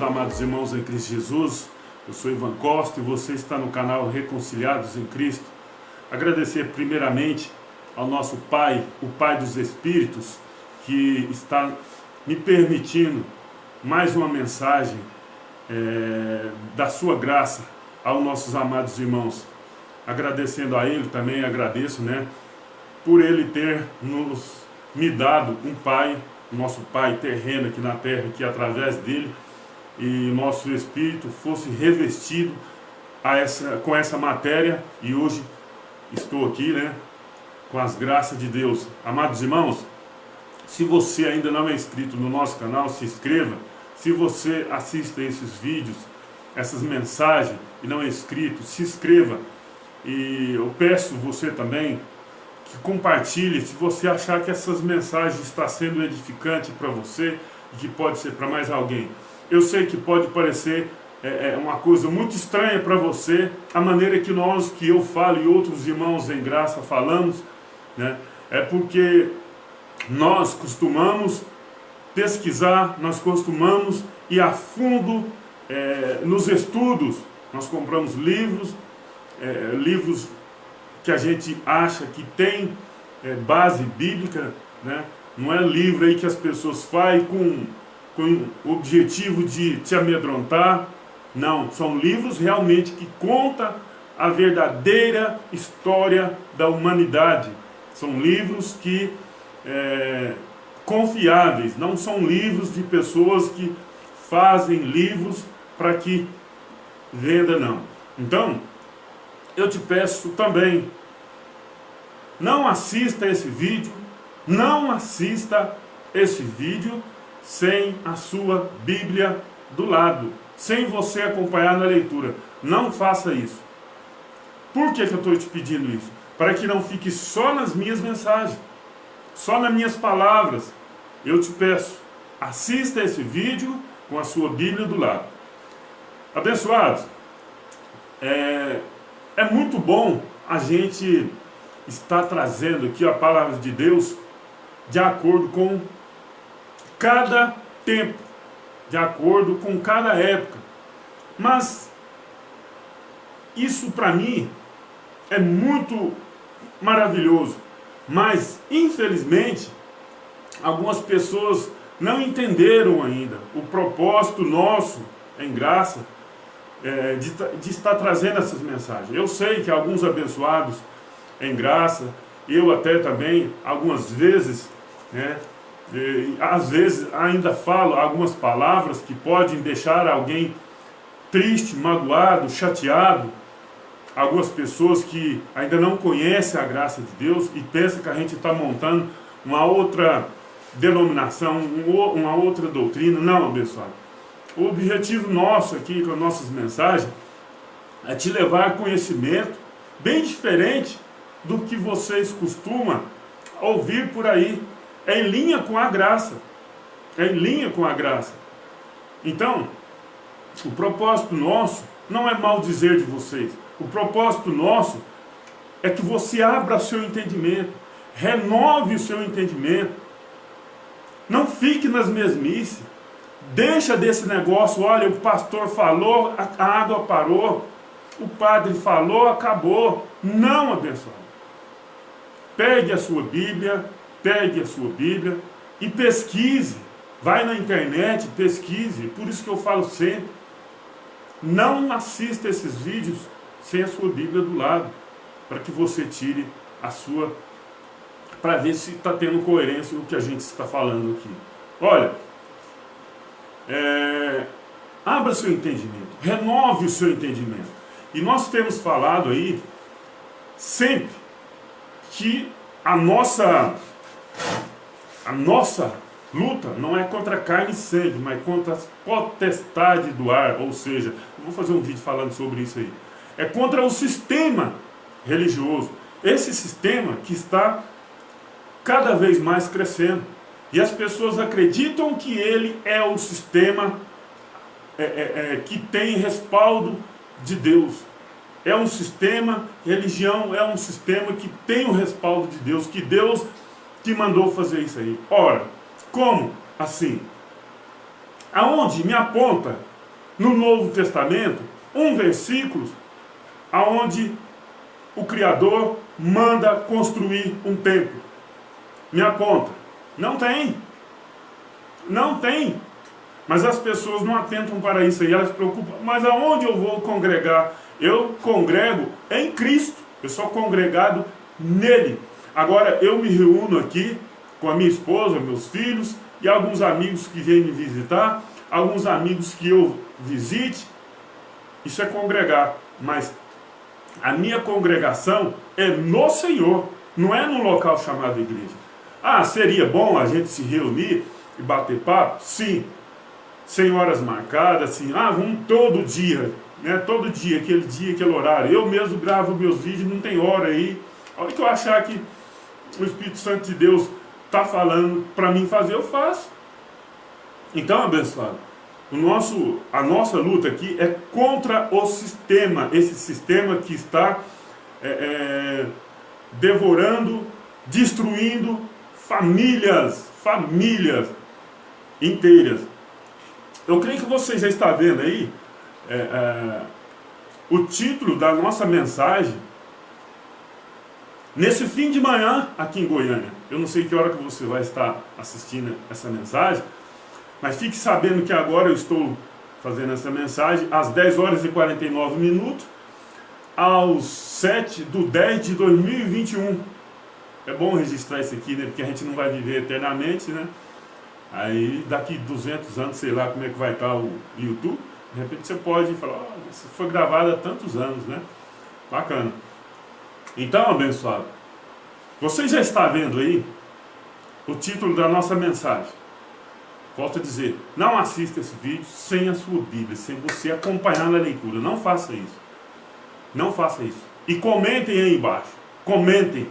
Amados irmãos em Cristo Jesus, eu sou Ivan Costa e você está no canal Reconciliados em Cristo. Agradecer primeiramente ao nosso Pai, o Pai dos Espíritos, que está me permitindo mais uma mensagem da sua graça aos nossos amados irmãos. Agradecendo a Ele também, agradeço, por Ele ter me dado um Pai, nosso Pai terreno aqui na terra, que através dele e nosso espírito fosse revestido com essa matéria, e hoje estou aqui, com as graças de Deus. Amados irmãos, se você ainda não é inscrito no nosso canal, se inscreva. Se você assiste a esses vídeos, essas mensagens e não é inscrito, se inscreva. E eu peço você também que compartilhe, se você achar que essas mensagens estão sendo edificantes para você e que pode ser para mais alguém. Eu sei que pode parecer uma coisa muito estranha para você, a maneira que eu falo e outros irmãos em graça falamos, é porque nós costumamos pesquisar, nós costumamos ir a fundo nos estudos. Nós compramos livros que a gente acha que tem base bíblica, não é livro aí que as pessoas fazem com o objetivo de te amedrontar. Não, são livros realmente que contam a verdadeira história da humanidade. São livros que confiáveis, não são livros de pessoas que fazem livros para que venda, não. Então, eu te peço também, não assista esse vídeo sem a sua Bíblia do lado, sem você acompanhar na leitura. Não faça isso. Por que eu estou te pedindo isso? Para que não fique só nas minhas mensagens, só nas minhas palavras. Eu te peço, assista esse vídeo com a sua Bíblia do lado. Abençoados, é muito bom a gente estar trazendo aqui a palavra de Deus de acordo com cada tempo, de acordo com cada época. Mas isso para mim é muito maravilhoso. Mas infelizmente algumas pessoas não entenderam ainda o propósito nosso em graça de estar trazendo essas mensagens. Eu sei que alguns abençoados em graça, eu até também algumas vezes, às vezes ainda falo algumas palavras que podem deixar alguém triste, magoado, chateado. Algumas pessoas que ainda não conhecem a graça de Deus e pensam que a gente está montando uma outra denominação, uma outra doutrina. Não, abençoado. O objetivo nosso aqui com as nossas mensagens é te levar a conhecimento bem diferente do que vocês costumam ouvir por aí. É em linha com a graça. É em linha com a graça. Então, o propósito nosso não é maldizer de vocês. O propósito nosso é que você abra seu entendimento, renove o seu entendimento. Não fique nas mesmices. Deixa desse negócio, olha, o pastor falou, a água parou, o padre falou, acabou. Não, abençoado. Pegue a sua Bíblia e pesquise. Vai na internet, pesquise. Por isso que eu falo sempre, não assista esses vídeos sem a sua Bíblia do lado, para que você tire a sua, para ver se está tendo coerência o que a gente está falando aqui. Olha, abra seu entendimento, renove o seu entendimento. E nós temos falado aí sempre que a nossa luta não é contra carne e sangue, mas contra as potestades do ar. Ou seja, eu vou fazer um vídeo falando sobre isso aí. É contra o sistema religioso. Esse sistema que está cada vez mais crescendo. E as pessoas acreditam que ele é o sistema que tem respaldo de Deus. É um sistema, religião é um sistema que tem o respaldo de Deus, que Deus que mandou fazer isso aí. Ora, como assim? Aonde me aponta no Novo Testamento um versículo aonde o Criador manda construir um templo? Me aponta. Não tem. Não tem. Mas as pessoas não atentam para isso aí, elas se preocupam. Mas aonde eu vou congregar? Eu congrego em Cristo. Eu sou congregado nele. Agora eu me reúno aqui com a minha esposa, meus filhos e alguns amigos que vêm me visitar, alguns amigos que eu visite. Isso é congregar. Mas a minha congregação é no Senhor, não é num local chamado igreja. Ah, seria bom a gente se reunir e bater papo? Sim. Sem horas marcadas, assim, vamos todo dia, né? Todo dia, aquele horário. Eu mesmo gravo meus vídeos, não tem hora aí. A hora que eu achar que o Espírito Santo de Deus está falando para mim fazer, eu faço. Então, abençoado, a nossa luta aqui é contra o sistema, esse sistema que está devorando, destruindo famílias inteiras. Eu creio que você já está vendo aí o título da nossa mensagem nesse fim de manhã aqui em Goiânia. Eu não sei que hora que você vai estar assistindo essa mensagem, mas fique sabendo que agora eu estou fazendo essa mensagem às 10 horas e 49 minutos, aos 7/10/2021. É bom registrar isso aqui, né? Porque a gente não vai viver eternamente, né? Aí daqui 200 anos, sei lá como é que vai estar o YouTube, de repente você pode falar, isso foi gravado há tantos anos, né? Bacana. Então, abençoado, você já está vendo aí o título da nossa mensagem. Volto a dizer, não assista esse vídeo sem a sua Bíblia, sem você acompanhar na leitura. Não faça isso. Não faça isso. E comentem aí embaixo. Comentem.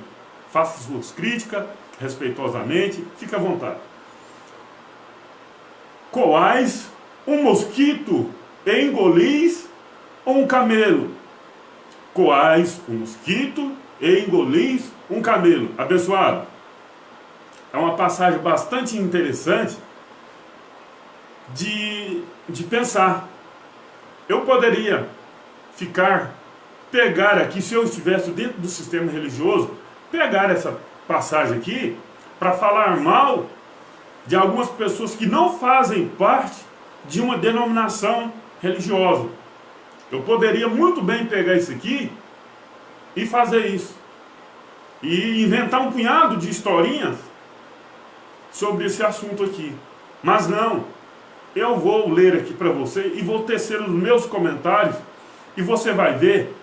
Façam suas críticas respeitosamente. Fique à vontade. Coais um mosquito e engolis um camelo. Coais um mosquito e engolis um camelo. Abençoado. É uma passagem bastante interessante de pensar. Eu poderia pegar aqui, se eu estivesse dentro do sistema religioso, pegar essa passagem aqui para falar mal de algumas pessoas que não fazem parte de uma denominação religiosa. Eu poderia muito bem pegar isso aqui e fazer isso. E inventar um punhado de historinhas sobre esse assunto aqui. Mas não. Eu vou ler aqui para você e vou tecer os meus comentários e você vai ver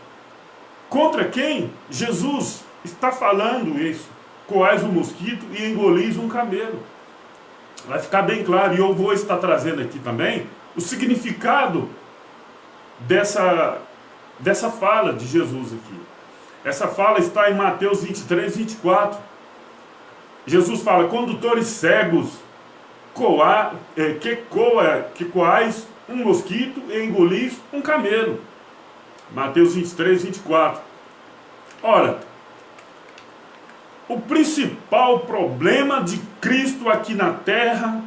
contra quem Jesus está falando isso. Coais um mosquito e engolis um camelo. Vai ficar bem claro, e eu vou estar trazendo aqui também o significado dessa fala de Jesus aqui. Essa fala está em Mateus 23:24. Jesus fala, condutores cegos, que coais um mosquito e engolis um camelo. Mateus 23:24. Ora, o principal problema de Cristo aqui na terra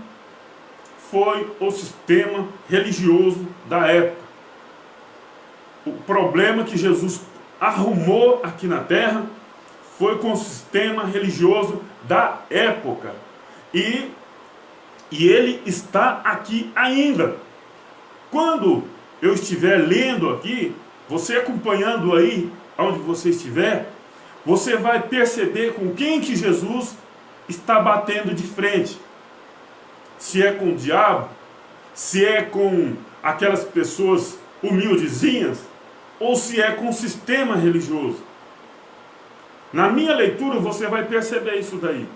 foi o sistema religioso da época. O problema que Jesus arrumou aqui na terra foi com o sistema religioso da época. E ele está aqui ainda. Quando eu estiver lendo aqui, você acompanhando aí, onde você estiver, você vai perceber com quem que Jesus está batendo de frente. Se é com o diabo, se é com aquelas pessoas humildezinhas, ou se é com o sistema religioso. Na minha leitura você vai perceber isso daí.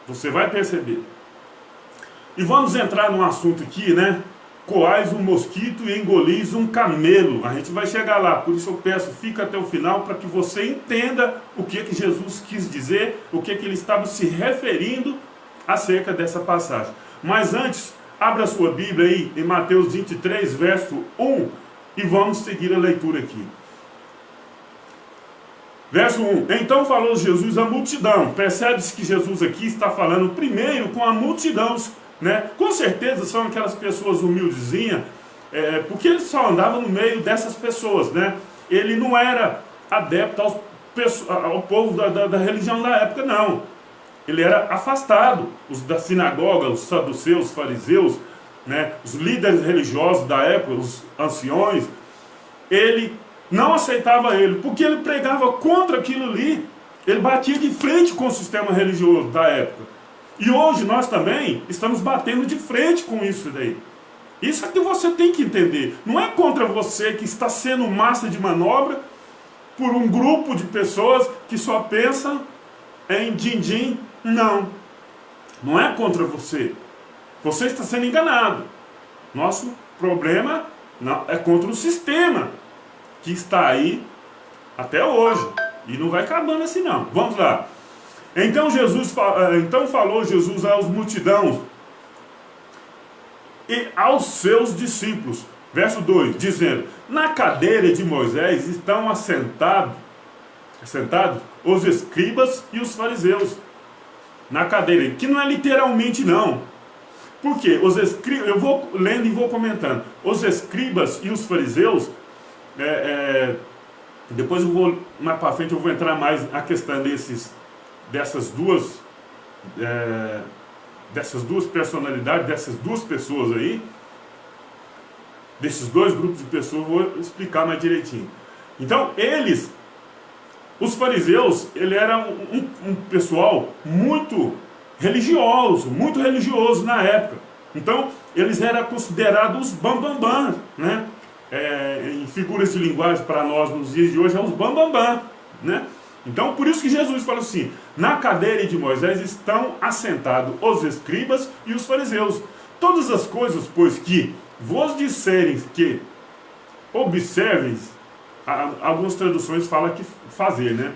Você vai perceber. E vamos entrar num assunto aqui, né? Coais um mosquito e engolis um camelo. A gente vai chegar lá, por isso eu peço, fica até o final para que você entenda o que Jesus quis dizer, o que ele estava se referindo acerca dessa passagem. Mas antes, abra sua Bíblia aí em Mateus 23, verso 1 E vamos seguir a leitura aqui. Verso 1. Então falou Jesus à multidão. Percebe-se que Jesus aqui está falando primeiro com a multidão, né? Com certeza são aquelas pessoas humildezinhas, porque ele só andava no meio dessas pessoas, né? Ele não era adepto ao povo da religião da época, não. Ele era afastado. Os da sinagoga, os saduceus, os fariseus, né? Os líderes religiosos da época, os anciões, ele não aceitava ele, porque ele pregava contra aquilo ali. Ele batia de frente com o sistema religioso da época. E hoje nós também estamos batendo de frente com isso daí. Isso é que você tem que entender. Não é contra você que está sendo massa de manobra por um grupo de pessoas que só pensam em din-din. Não. Não é contra você. Você está sendo enganado. Nosso problema não, é contra o sistema que está aí até hoje. E não vai acabando assim não. Vamos lá. Então falou Jesus aos multidões e aos seus discípulos. Verso 2, dizendo: na cadeira de Moisés estão assentados os escribas e os fariseus. Na cadeira, que não é literalmente não. Por quê? Eu vou lendo e vou comentando. Os escribas e os fariseus, depois eu vou, mais para frente, eu vou entrar mais na questão dessas duas personalidades, dessas duas pessoas aí, desses dois grupos de pessoas, eu vou explicar mais direitinho. Então, os fariseus, ele era um pessoal muito religioso na época. Então, eles eram considerados os bambambam, né? Em figuras de linguagem para nós nos dias de hoje, é os bambambam, né? Então, por isso que Jesus fala assim: na cadeira de Moisés estão assentados os escribas e os fariseus. Todas as coisas, pois, que vos disserem que observeis, algumas traduções falam que fazer, né?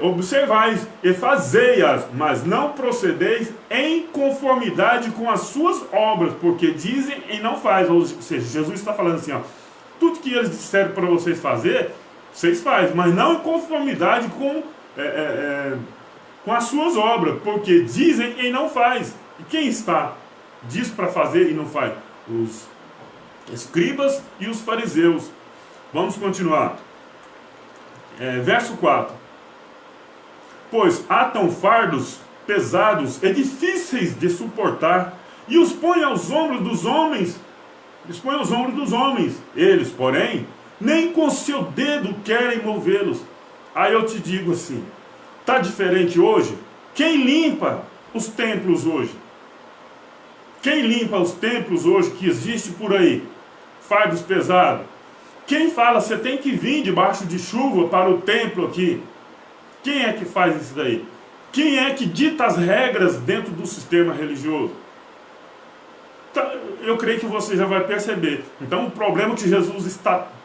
Observais e fazei-as, mas não procedeis em conformidade com as suas obras, porque dizem e não faz. Ou seja, Jesus está falando assim, ó, tudo que eles disseram para vocês fazer, vocês fazem, mas não em conformidade com as suas obras, porque dizem e não faz. E quem diz para fazer e não faz? Os escribas e os fariseus. Vamos continuar. Verso 4. Pois atam fardos pesados e difíceis de suportar, e os põe aos ombros dos homens. Eles, porém, nem com seu dedo querem movê-los. Aí eu te digo assim, tá diferente hoje? Quem limpa os templos hoje? Quem limpa os templos hoje que existe por aí? Fardos pesados. Quem fala, você tem que vir debaixo de chuva para o templo aqui? Quem é que faz isso daí? Quem é que dita as regras dentro do sistema religioso? Então, eu creio que você já vai perceber. Então, o problema que Jesus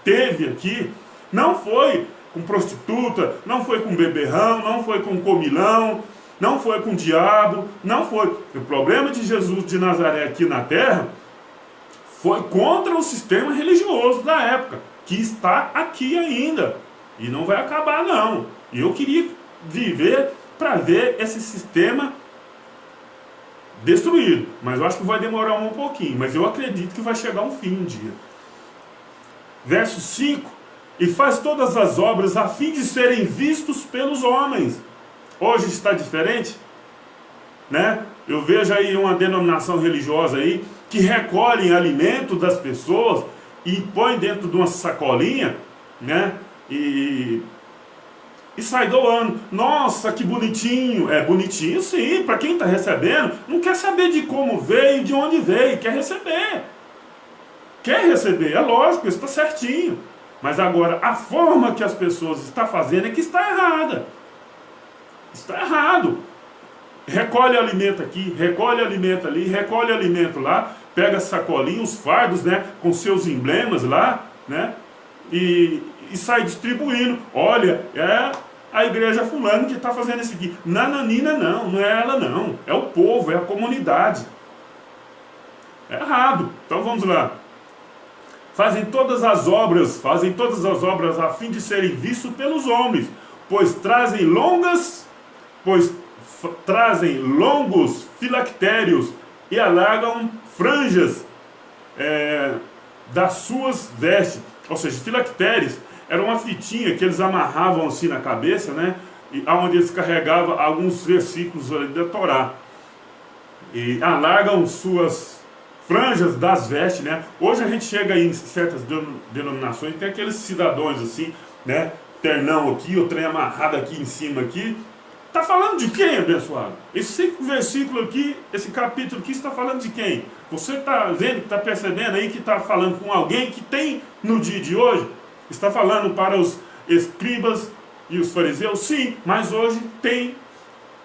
teve aqui não foi com prostituta, não foi com beberrão, não foi com comilão, não foi com diabo, não foi. O problema de Jesus de Nazaré aqui na terra foi contra o sistema religioso da época, que está aqui ainda. E não vai acabar, não. E eu queria viver para ver esse sistema destruído. Mas eu acho que vai demorar um pouquinho. Mas eu acredito que vai chegar um fim um dia. Verso 5. E faz todas as obras a fim de serem vistos pelos homens. Hoje está diferente, né? Eu vejo aí uma denominação religiosa aí que recolhem alimento das pessoas e põe dentro de uma sacolinha, né? E sai doando. Nossa, que bonitinho. É bonitinho sim, para quem está recebendo, não quer saber de como veio, de onde veio, quer receber. É lógico, isso está certinho. Mas agora, a forma que as pessoas estão fazendo é que está errada. Está errado. Recolhe alimento aqui, recolhe alimento ali, recolhe alimento lá, pega sacolinha, os fardos, né, com seus emblemas lá, né, e sai distribuindo. Olha, a igreja fulano que está fazendo isso aqui. Nananina não é ela não. É o povo, é a comunidade. É errado. Então vamos lá. fazem todas as obras a fim de serem vistos pelos homens, pois trazem longos filactérios e alargam franjas das suas vestes. Ou seja, filactérios era uma fitinha que eles amarravam assim na cabeça, né? E onde eles carregavam alguns versículos ali da Torá. E alargam suas franjas das vestes, né? Hoje a gente chega aí em certas denominações, tem aqueles cidadãos assim, né? Ternão aqui, o trem amarrado aqui em cima aqui. Está falando de quem, abençoado? Esse versículo aqui, esse capítulo aqui, está falando de quem? Você está vendo, está percebendo aí que está falando com alguém que tem no dia de hoje? Está falando para os escribas e os fariseus? Sim, mas hoje tem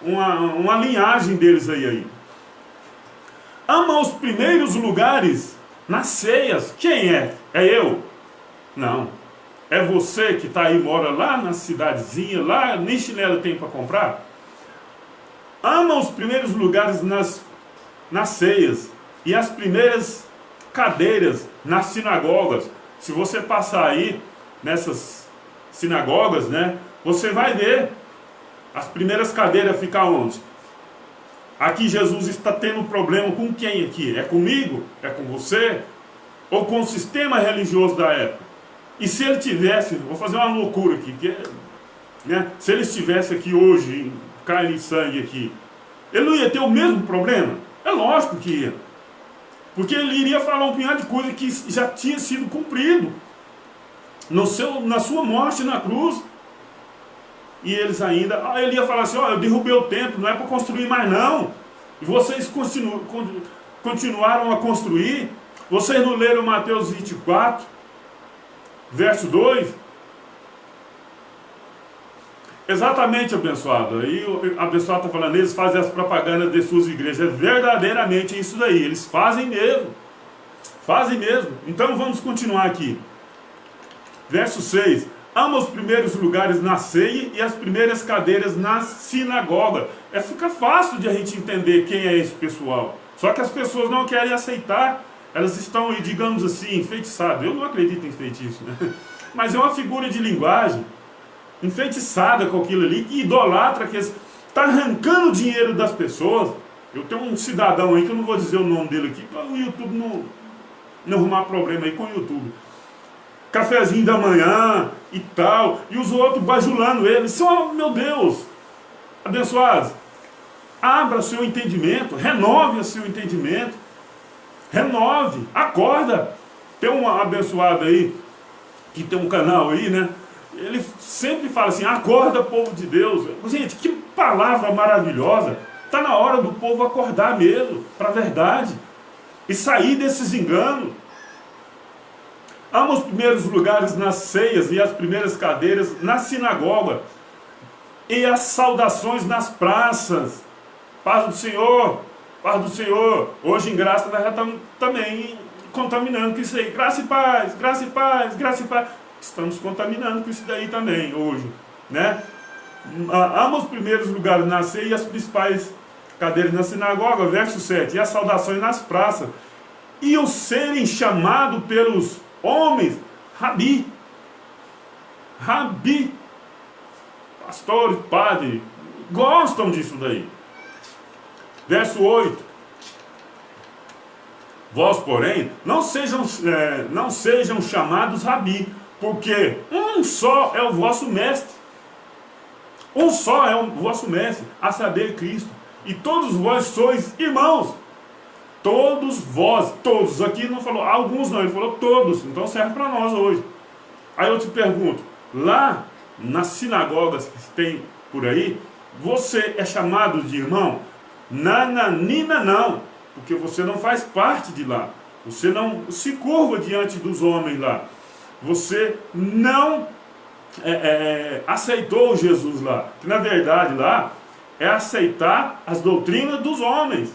uma linhagem deles aí. Ama os primeiros lugares nas ceias. Quem é? É eu? Não. É você que está aí, mora lá na cidadezinha, lá nem chinelo tem para comprar? Ama os primeiros lugares nas ceias e as primeiras cadeiras nas sinagogas. Se você passar aí nessas sinagogas, né, você vai ver as primeiras cadeiras ficar onde? Aqui Jesus está tendo problema com quem aqui? É comigo? É com você? Ou com o sistema religioso da época? E se ele tivesse, vou fazer uma loucura aqui, né? Se ele estivesse aqui hoje, carne e sangue aqui, ele não ia ter o mesmo problema? É lógico que ia. Porque ele iria falar um punhado de coisa que já tinha sido cumprido na sua morte na cruz. E eles ainda, ele ia falar assim, eu derrubei o templo, não é para construir mais não. E vocês continuaram a construir. Vocês não leram Mateus 24, verso 2? Exatamente, abençoado. Aí o abençoado está falando, eles fazem as propagandas de suas igrejas. É verdadeiramente isso daí. Eles fazem mesmo. Fazem mesmo. Então vamos continuar aqui. Verso 6. Ama os primeiros lugares na ceia e as primeiras cadeiras na sinagoga. Fica fácil de a gente entender quem é esse pessoal. Só que as pessoas não querem aceitar. Elas estão, digamos assim, enfeitiçadas. Eu não acredito em feitiço, né? Mas é uma figura de linguagem enfeitiçada com aquilo ali, que idolatra, que está arrancando o dinheiro das pessoas. Eu tenho um cidadão aí, que eu não vou dizer o nome dele aqui, para o YouTube não arrumar problema aí com o YouTube. Cafezinho da manhã e tal, e os outros bajulando ele. Meu Deus, abençoados, abra seu entendimento, renove o seu entendimento, renove, acorda. Tem um abençoado aí, que tem um canal aí, né? Ele sempre fala assim, acorda, povo de Deus. Gente, que palavra maravilhosa. Está na hora do povo acordar mesmo, para a verdade, e sair desses enganos. Ama os primeiros lugares nas ceias e as primeiras cadeiras na sinagoga, e as saudações nas praças. Paz do Senhor, paz do Senhor. Hoje em graça nós já estamos também contaminando com isso aí. Graça e paz, graça e paz, graça e paz. Estamos contaminando com isso daí também hoje, né? Ama os primeiros lugares na ceia e as principais cadeiras na sinagoga, verso 7. E as saudações nas praças. E os serem chamados pelos homens, Rabi. Rabi. Pastores, padre, gostam disso daí. Verso 8. Vós, porém, não sejam chamados Rabi, porque um só é o vosso mestre. Um só é o vosso mestre, a saber, Cristo. E todos vós sois irmãos. Todos vós, todos. Aqui não falou alguns não, ele falou todos. Então serve para nós hoje. Aí eu te pergunto, lá nas sinagogas que tem por aí, você é chamado de irmão? Nananina não, porque você não faz parte de lá. Você não se curva diante dos homens lá. Você não aceitou Jesus lá. Que na verdade lá é aceitar as doutrinas dos homens.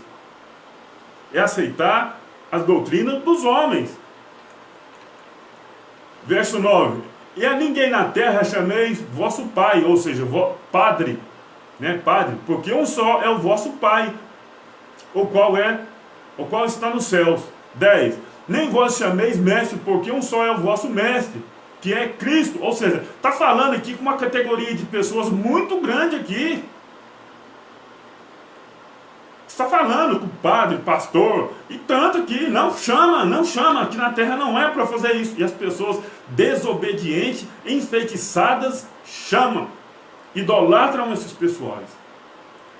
É aceitar as doutrinas dos homens. Verso 9. E a ninguém na terra chameis vosso pai, ou seja, padre, né? Padre, porque um só é o vosso pai, o qual está nos céus. 10. Nem vós chameis mestre, porque um só é o vosso mestre, que é Cristo. Ou seja, está falando aqui com uma categoria de pessoas muito grande aqui. Está falando com o padre, pastor, e tanto aqui, não chama, aqui na terra não é para fazer isso. E as pessoas desobedientes, enfeitiçadas, chamam, idolatram esses pessoais.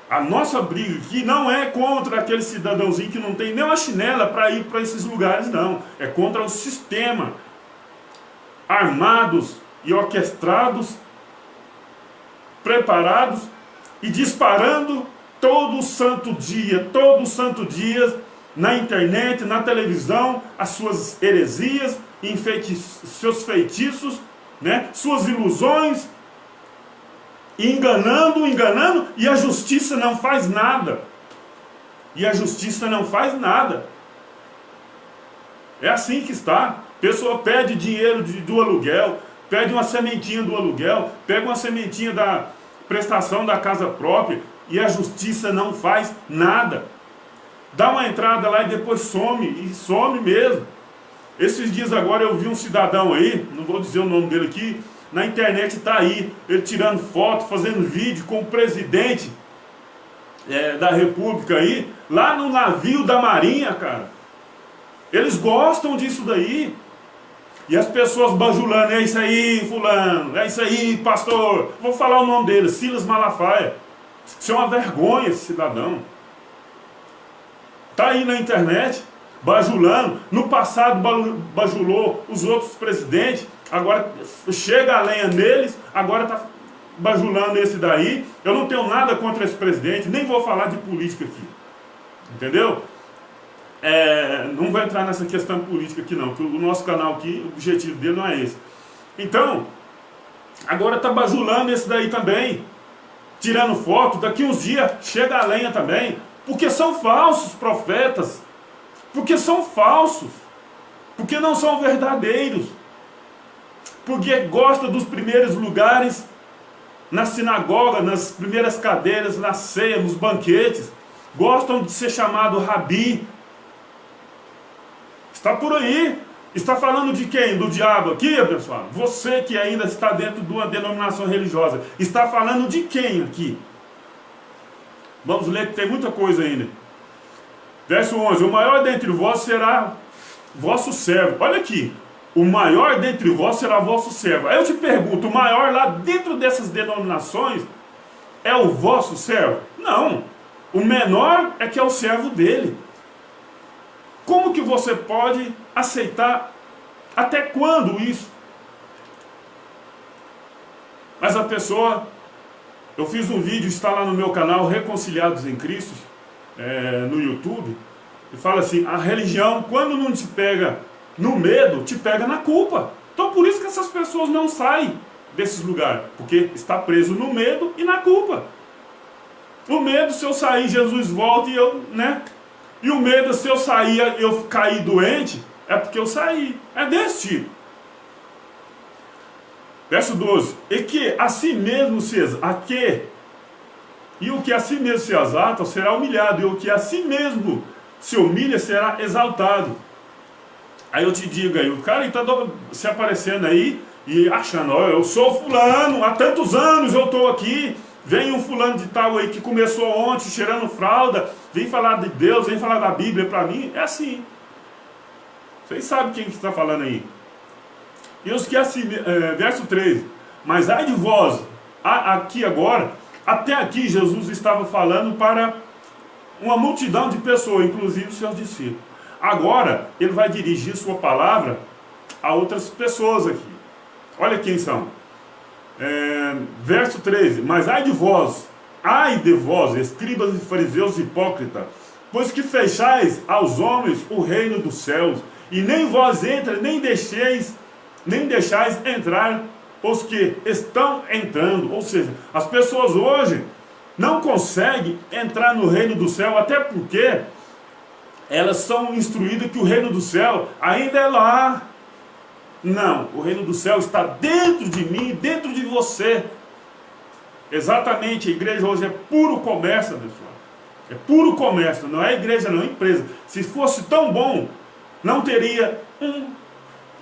A nossa briga aqui não é contra aquele cidadãozinho que não tem nem uma chinela para ir para esses lugares, não. É contra o sistema, armados e orquestrados, preparados e disparando todo santo dia, na internet, na televisão, as suas heresias, seus feitiços, né? Suas ilusões, enganando, e a justiça não faz nada. É assim que está. A pessoa pede dinheiro do aluguel, pede uma sementinha do aluguel, pega uma sementinha da prestação da casa própria, e a justiça não faz nada. Dá uma entrada lá e depois some, e some mesmo. Esses dias agora eu vi um cidadão aí, não vou dizer o nome dele aqui, na internet está aí, ele tirando foto, fazendo vídeo com o presidente da república aí, lá no navio da marinha, cara. Eles gostam disso daí. E as pessoas bajulando, é isso aí, fulano, é isso aí, pastor. Vou falar o nome dele, Silas Malafaia. Isso é uma vergonha, esse cidadão. Está aí na internet, bajulando. No passado bajulou os outros presidentes. Agora chega a lenha neles. Agora está bajulando esse daí. Eu não tenho nada contra esse presidente. Nem vou falar de política aqui. Entendeu? Não vou entrar nessa questão política aqui não. Porque o nosso canal aqui, o objetivo dele não é esse. Então, agora está bajulando esse daí também. Tirando foto, daqui uns dias chega a lenha também, porque são falsos profetas, porque são falsos, porque não são verdadeiros, porque gosta dos primeiros lugares na sinagoga, nas primeiras cadeiras, na ceia, nos banquetes, gostam de ser chamado rabi. Está por aí. Está falando de quem? Do diabo aqui, pessoal? Você que ainda está dentro de uma denominação religiosa. Está falando de quem aqui? Vamos ler que tem muita coisa ainda. Verso 11. O maior dentre vós será vosso servo. Olha aqui. O maior dentre vós será vosso servo. Aí eu te pergunto, o maior lá dentro dessas denominações é o vosso servo? Não. O menor é que é o servo dele. Como que você pode aceitar? Até quando isso? Mas a pessoa... Eu fiz um vídeo, está lá no meu canal, Reconciliados em Cristo, no YouTube, e fala assim, a religião, quando não te pega no medo, te pega na culpa. Então por isso que essas pessoas não saem desses lugares, porque está preso no medo e na culpa. O medo, se eu sair, Jesus volta e eu, né? E o medo, se eu sair, eu cair doente, é porque eu saí. É desse tipo. Verso 12. E que a si mesmo se exalta, e o que a si mesmo se exalta será humilhado, e o que a si mesmo se humilha será exaltado. Aí eu te digo aí, o cara está se aparecendo aí e achando, ó, eu sou fulano, há tantos anos eu estou aqui. Vem um fulano de tal aí que começou ontem cheirando fralda, vem falar de Deus, vem falar da Bíblia para mim. É assim. Vocês sabem quem que está falando aí. E os que assim, verso 13. Mas ai de vós, aqui agora, até aqui Jesus estava falando para uma multidão de pessoas, inclusive os seus discípulos. Agora ele vai dirigir sua palavra a outras pessoas aqui. Olha quem são. Verso 13. Mas ai de vós, escribas e fariseus hipócritas, pois que fechais aos homens o reino dos céus, e nem vós entra, nem deixais entrar os que estão entrando. Ou seja, as pessoas hoje não conseguem entrar no reino do céu, até porque elas são instruídas que o reino do céu ainda é lá. Não, o reino do céu está dentro de mim, dentro de você. Exatamente, a igreja hoje é puro comércio, pessoal. É puro comércio, não é igreja, não é empresa. Se fosse tão bom, não teria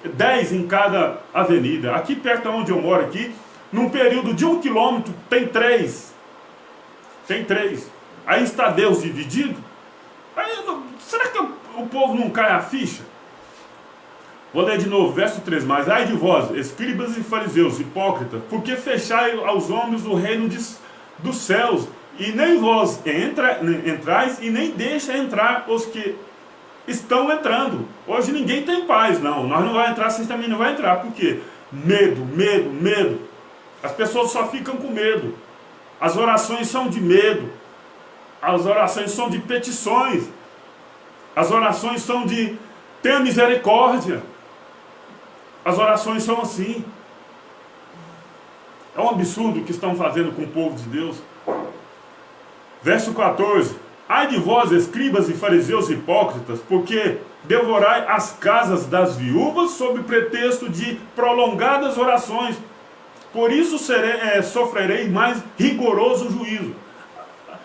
10 em cada avenida. Aqui perto de onde eu moro, aqui, num período de 1 quilômetro, tem 3. Tem 3. Aí está Deus dividido. Aí, será que o povo não cai a ficha? Vou ler de novo, verso 3. Mas ai de vós, escribas e fariseus, hipócritas, porque fechai aos homens o reino dos céus, e nem vós entrais, e nem deixa entrar os que estão entrando. Hoje ninguém tem paz, não. Nós não vamos entrar, vocês também não vão entrar. Por quê? Medo, medo, medo. As pessoas só ficam com medo. As orações são de medo. As orações são de petições. As orações são de tenha misericórdia. As orações são assim. É um absurdo o que estão fazendo com o povo de Deus. Verso 14. Ai de vós, escribas e fariseus hipócritas, porque devorai as casas das viúvas sob pretexto de prolongadas orações. Por isso sofrerei mais rigoroso juízo.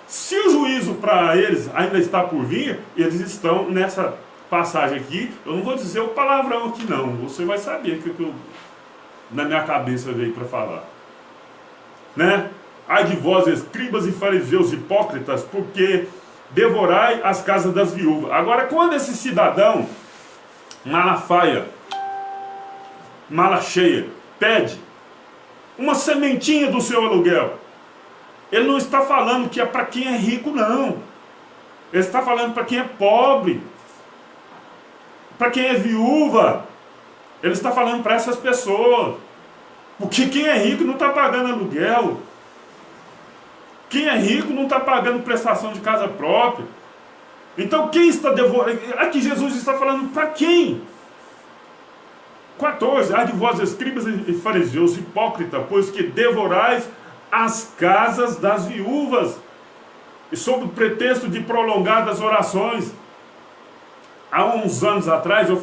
Se o juízo para eles ainda está por vir, eles estão nessa passagem aqui. Eu não vou dizer o palavrão aqui não, você vai saber o que na minha cabeça veio para falar, né? Ai de vós, escribas e fariseus hipócritas, porque devorai as casas das viúvas. Agora, quando esse cidadão Malafaia, mala cheia, pede uma sementinha do seu aluguel, ele não está falando que é para quem é rico, não. Ele está falando para quem é pobre, para quem é viúva. Ele está falando para essas pessoas. Porque quem é rico não está pagando aluguel. Quem é rico não está pagando prestação de casa própria. Então quem está devorando? Aqui Jesus está falando para quem? 14. Ai de vós, escribas e fariseus, hipócrita, pois que devorais as casas das viúvas, e sob o pretexto de prolongadas orações. Há uns anos atrás eu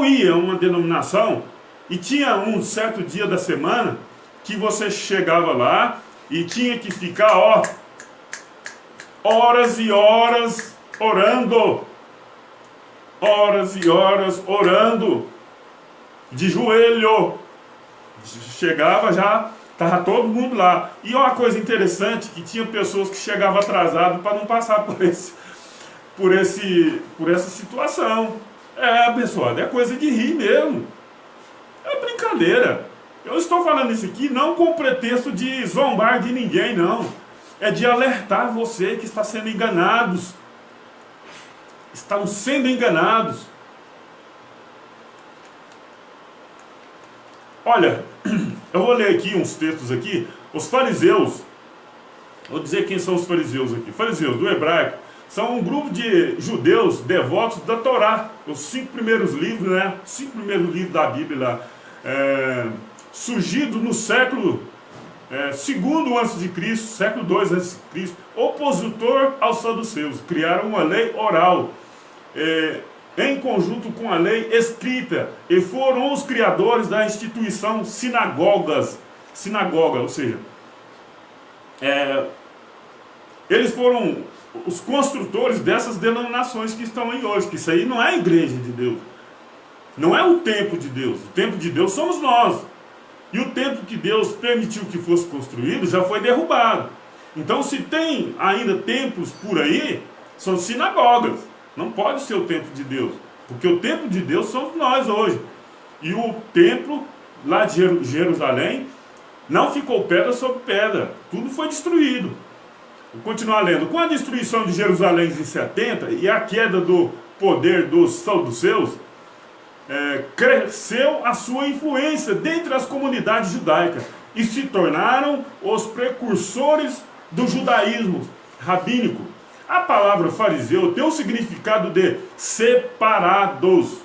ia a uma denominação, e tinha um certo dia da semana que você chegava lá e tinha que ficar, horas e horas orando. Horas e horas orando. De joelho. Chegava já, estava todo mundo lá. E uma coisa interessante, que tinha pessoas que chegavam atrasadas para não passar por essa situação. Abençoado, é coisa de rir mesmo. É brincadeira. Eu estou falando isso aqui não com o pretexto de zombar de ninguém, não. É de alertar você que está sendo enganados. Estão sendo enganados. Olha, eu vou ler aqui uns textos aqui. Os fariseus, vou dizer quem são os fariseus aqui. Fariseus do hebraico são um grupo de judeus devotos da Torá. Os 5 primeiros livros, né? 5 primeiros livros da Bíblia lá. Surgido no século segundo a.C., século 2 a.C., opositor aos saduceus. Criaram uma lei oral em conjunto com a lei escrita, e foram os criadores da instituição sinagoga, ou seja, eles foram os construtores dessas denominações que estão aí hoje, que isso aí não é a igreja de Deus, não é o templo de Deus. O templo de Deus somos nós, e o templo que Deus permitiu que fosse construído já foi derrubado. Então, se tem ainda templos por aí, são sinagogas. Não pode ser o templo de Deus, porque o templo de Deus somos nós hoje. E o templo lá de Jerusalém não ficou pedra sobre pedra, tudo foi destruído. Vou continuar lendo. Com a destruição de Jerusalém em 70 e a queda do poder dos saduceus, cresceu a sua influência dentre as comunidades judaicas e se tornaram os precursores do judaísmo rabínico. A palavra fariseu tem o significado de separados.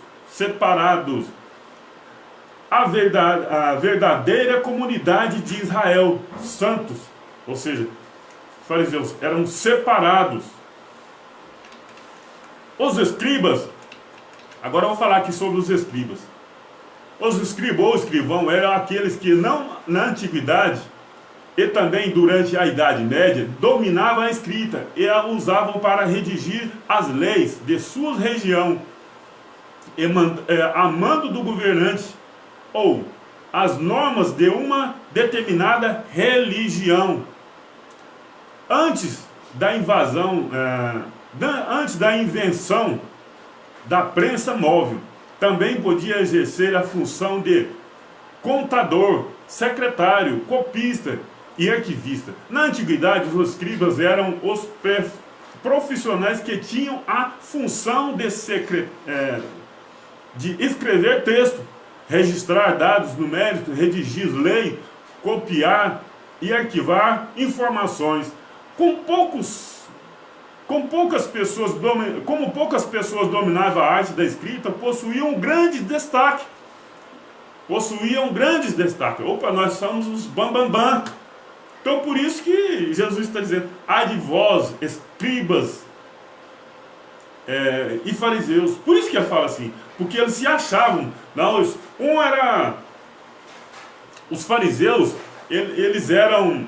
A verdadeira comunidade de Israel, santos. Ou seja, os fariseus eram separados. Os escribas, agora eu vou falar aqui sobre os escribas. Os escribas ou escrivão eram aqueles que não, na antiguidade, e também durante a Idade Média, dominavam a escrita e a usavam para redigir as leis de sua região, a mando do governante, ou as normas de uma determinada religião. Antes da invenção da prensa móvel, também podia exercer a função de contador, secretário, copista e arquivista. Na antiguidade, os escribas eram os profissionais que tinham a função de escrever texto, registrar dados numéricos, redigir lei, copiar e arquivar informações. Como poucas pessoas dominavam a arte da escrita, possuíam grandes destaques. Opa, nós somos os bambambam. Então por isso que Jesus está dizendo: ai de vós, escribas e fariseus. Por isso que ele fala assim, porque eles se achavam. Não, os fariseus, eles eram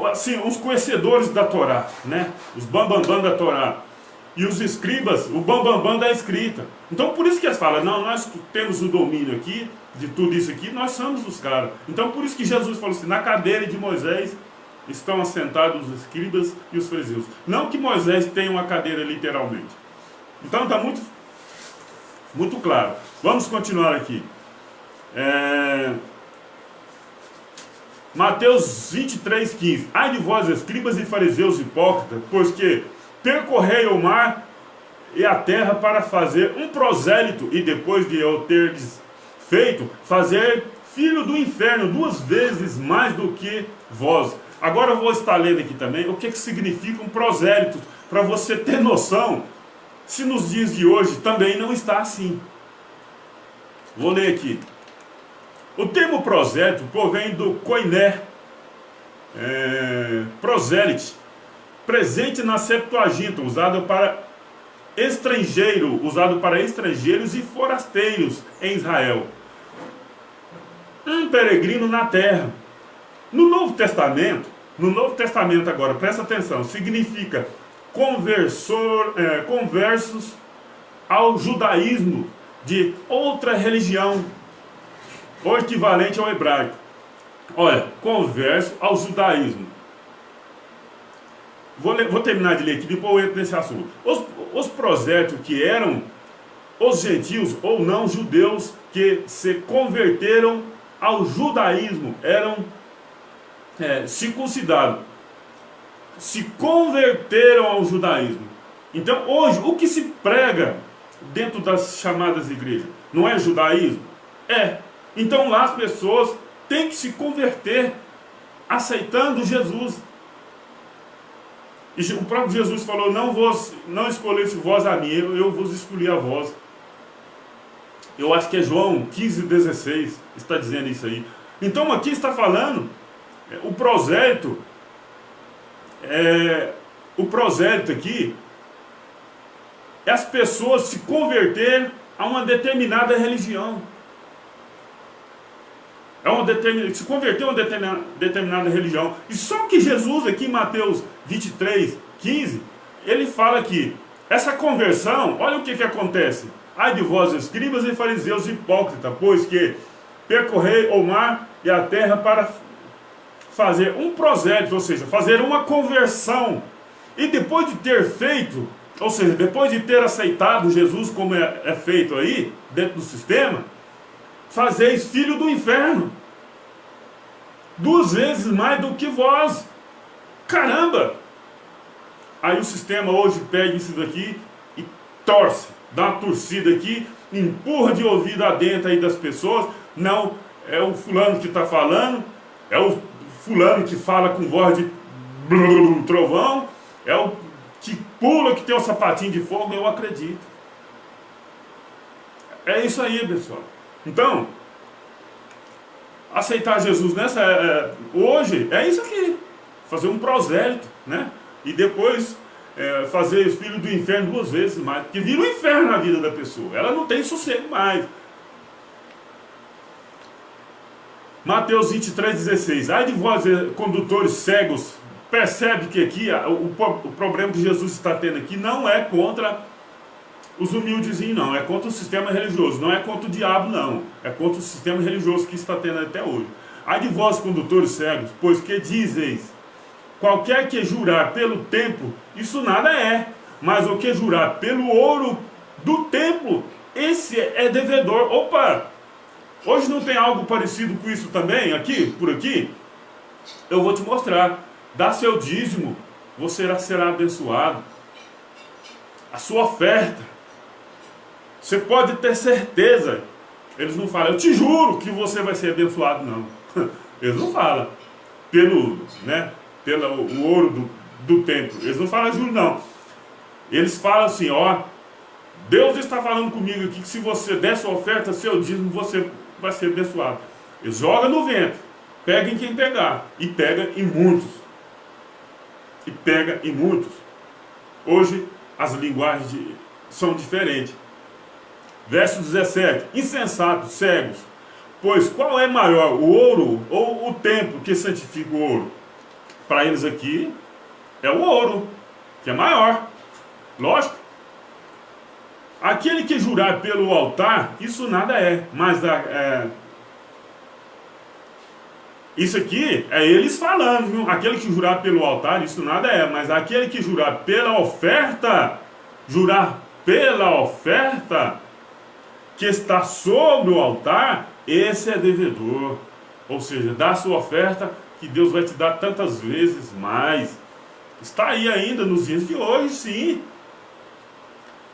assim, os conhecedores da Torá, né? Os bambambam da Torá. E os escribas, o bambambam da escrita. Então por isso que eles falam: não, nós temos o domínio aqui de tudo isso aqui, nós somos os caras. Então por isso que Jesus falou assim: na cadeira de Moisés estão assentados os escribas e os fariseus. Não que Moisés tenha uma cadeira literalmente. Então está muito, muito claro. Vamos continuar aqui. Mateus 23:15. Ai de vós, escribas e fariseus hipócritas, pois que percorrei o mar e a terra para fazer um prosélito, e depois de eu terdes feito, fazer filho do inferno 2 vezes mais do que vós. Agora eu vou estar lendo aqui também o que significa um prosélito, para você ter noção se nos dias de hoje também não está assim. Vou ler aqui. O termo prosélito provém do koiné, prosélite, presente na Septuaginta, usado para estrangeiros e forasteiros em Israel. Um peregrino na terra. No Novo Testamento agora, presta atenção, significa conversos ao judaísmo de outra religião, ou equivalente ao hebraico. Olha, converso ao judaísmo. Vou terminar de ler aqui, depois eu entro nesse assunto. Os prosélitos, que eram os gentios ou não judeus que se converteram ao judaísmo, eram circuncidados. Se converteram ao judaísmo. Então hoje, o que se prega dentro das chamadas igrejas? Não é judaísmo? É. Então lá as pessoas têm que se converter aceitando Jesus. E o próprio Jesus falou: não escolheste vós a mim, eu vos escolhi a vós. Eu acho que é João 15:16 está dizendo isso aí. Então aqui está falando o prosélito. O prosélito aqui é as pessoas se converter a uma determinada religião. Se converter a uma determinada religião. E só que Jesus aqui em Mateus 23:15, ele fala que essa conversão, olha o que acontece. Ai de vós, escribas e fariseus hipócritas, pois que percorrei o mar e a terra para fazer um prosélito, ou seja, fazer uma conversão. E depois de ter feito, ou seja, depois de ter aceitado Jesus como é feito aí, dentro do sistema, fazeis filho do inferno 2 vezes mais do que vós. Caramba! Aí o sistema hoje pega isso daqui e torce, dá uma torcida aqui, empurra de ouvido adentro aí das pessoas. Não, é o fulano que está falando, é o fulano que fala com voz de trovão, é o que pula, que tem um sapatinho de fogo. Eu acredito. É isso aí, pessoal. Então, aceitar Jesus hoje é isso aqui, fazer um prosélito, né? E depois fazer os filhos do inferno 2 vezes mais, porque vira um inferno na vida da pessoa, ela não tem sossego mais. Mateus 23:16. Ai de vós, condutores cegos, percebe que aqui o problema que Jesus está tendo aqui não é contra os humildezinhos, não. É contra o sistema religioso. Não é contra o diabo, não. É contra o sistema religioso que está tendo até hoje. Ai de vós, condutores cegos, pois que dizeis, qualquer que jurar pelo templo, isso nada é. Mas o que jurar pelo ouro do templo, esse é devedor. Opa! Hoje não tem algo parecido com isso também, aqui, por aqui? Eu vou te mostrar. Dá seu dízimo, você será abençoado. A sua oferta, você pode ter certeza. Eles não falam, eu te juro que você vai ser abençoado, não. Eles não falam pelo ouro do templo. Eles não falam juro, não. Eles falam assim, ó, Deus está falando comigo aqui que se você der sua oferta, seu dízimo, você vai ser abençoado. Eles jogam no vento, pega em quem pegar, e pega em muitos. E pega em muitos. Hoje as linguagens são diferentes. Verso 17. Insensatos, cegos, pois qual é maior, o ouro ou o templo que santifica o ouro? Para eles aqui é o ouro, que é maior. Lógico. Aquele que jurar pelo altar, isso nada é. Mas isso aqui é eles falando, viu? Aquele que jurar pelo altar, isso nada é. Mas aquele que jurar pela oferta, que está sobre o altar, esse é devedor. Ou seja, dá a sua oferta, que Deus vai te dar tantas vezes mais. Está aí ainda nos dias de hoje, sim.